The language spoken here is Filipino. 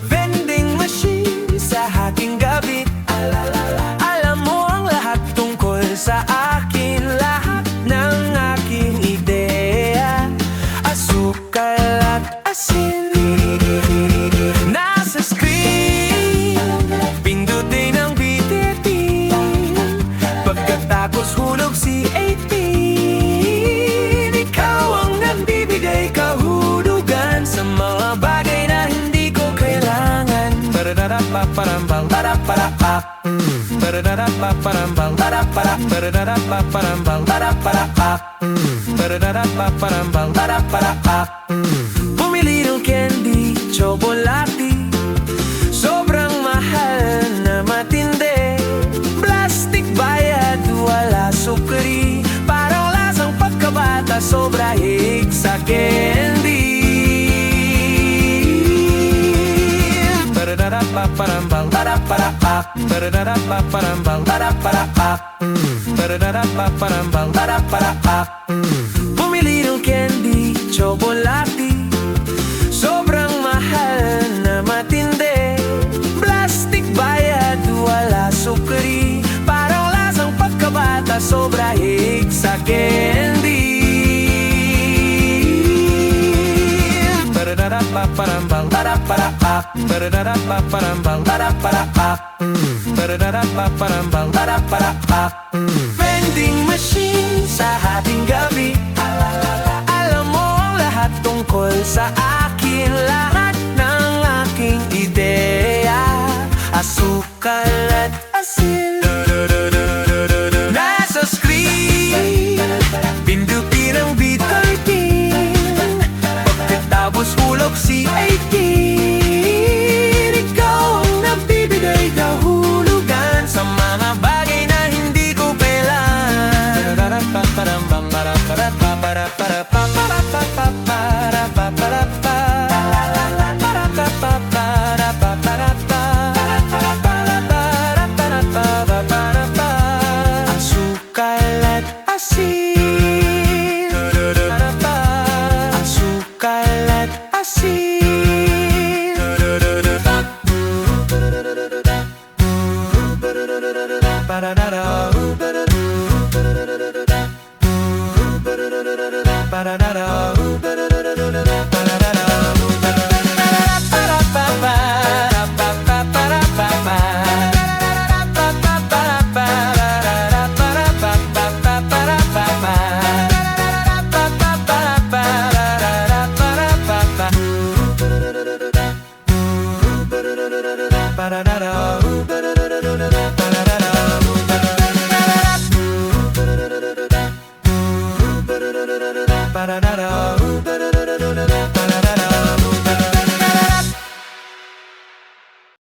Vending machine sa aking gabi. Alam mo ang lahat tungkol sa akin. Lahat ng aking ideya, asukal at asin. Nasa screen, pindutin ang bititin. Pagkatapos hulog si 18. Ikaw ang nagbibigay kahulugan sa mga bagay na hindi ko kailangan. Parararapaparambal, paraparapap. Parararapaparambal, paraparap. Parararapaparambal, paraparapap. Parararapaparambal, paraparapap. Bumili ng candy, tsokolate, sobrang mahal na matindi. Plastic bayad, wala sukri. Parang lasang pagkabata, sobra hig sa candy. Parararapaparambal, paraparapap. Parararapaparambal, paraparapap. Parararapaparambal, paraparapap. Bumili ng candy, tsokolate, sobrang mahal na matindi. Plastic bayad, wala sukri. Parang lasang pagkabata, sobra hig sa candy. Parararapaparambal, paraparapap. Parararapaparambal, paraparapap. Parararapaparambal, paraparapap. Vending machine sa ating gabi. Alam mo ang lahat tungkol sa akin. Lahat ng aking ideya, asukal at asin. Nasa screen, pindutin ang bititin. Pagkatapos hulog si 18. Ikaw ang nagbibigay kahulugan sa mga bagay na hindi ko kailangan. Asukal at asin. Asukal at asin. Ba-da-da-da.